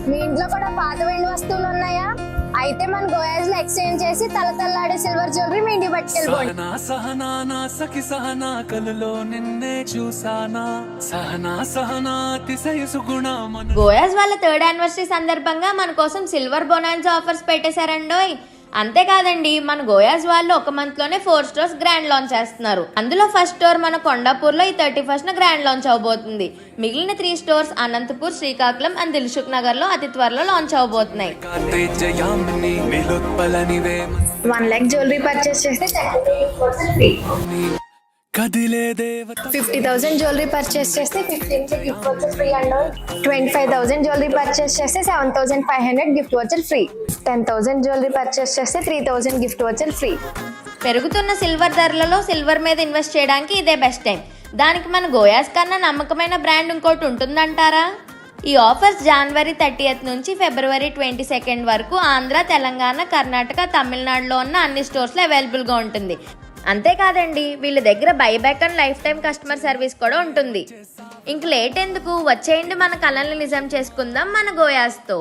మీ ఇంట్లో కూడా పాత వెండి వస్తువులు ఉన్నాయా? అయితే మన గోయాస్ లో ఎక్స్చేంజ్ చేసి తలతల్లాడే సిల్వర్ జ్యువెలరీ మీ ఇంటికి పట్టుకెళ్ళిపోండి. సహనా సహనా నా సఖి సహనా కలలో నిన్నే చూసానా సహనా సహనా అతిశయ సుగుణ మన గోయాస్ వాళ్ళ 3rd యానివర్సరీ సందర్భంగా మన కోసం సిల్వర్ బొనాన్సా ఆఫర్స్ పెట్టేశారండోయ్. అంతేకాదండి, మన గోయాస్ వాళ్ళు ఒక మంత్ లోనే 4 స్టోర్స్ గ్రాండ్ లాంచ్ చేస్తున్నారు. అందులో ఫస్ట్ స్టోర్ మన కొండాపూర్ లో ఈ 31st గ్రాండ్ లాంచ్ అవబోతుంది. మిగిలిన 3 స్టోర్స్ అనంతపూర్, శ్రీకాకుళం అండ్ దిల్సుఖ్ నగర్ లో అతి త్వరలో లాంచ్ అవబోతున్నాయి. 1 lakh జ్యువెలరీ పర్చేస్ చేస్తే 30% ఫ్రీ. కదిలే దేవత 50,000 జ్యువెలరీ పర్చేస్ చేస్తే 15 gift voucher free and 25,000 jewellery purchase చేస్తే 7,500 gift voucher free. 10,000 jewellery purchase చేస్తే 3,000 గిఫ్ట్ వోచర్ ఫ్రీ. పెరుగుతున్న సిల్వర్ ధరలలో సిల్వర్ మీద ఇన్వెస్ట్ చేయడానికి ఇదే బెస్ట్ టైం. దానికి మన గోయాస్ కన్నా నమ్మకమైన బ్రాండ్ ఇంకోటి ఉంటుందంటారా? ఈ ఆఫర్స్ జనవరి 30th నుంచి ఫిబ్రవరి 22nd వరకు ఆంధ్ర, తెలంగాణ, కర్ణాటక, తమిళనాడులో ఉన్న అన్ని స్టోర్స్లో అవైలబుల్గా ఉంటుంది. అంతేకాదండి, వీళ్ళ దగ్గర buyback and life time customer service కూడా ఉంటుంది. ఇంక లేట్ ఎందుకు, వచ్చేయండి మన కళలను నిజం చేసుకుందాం మన గోయాస్తో.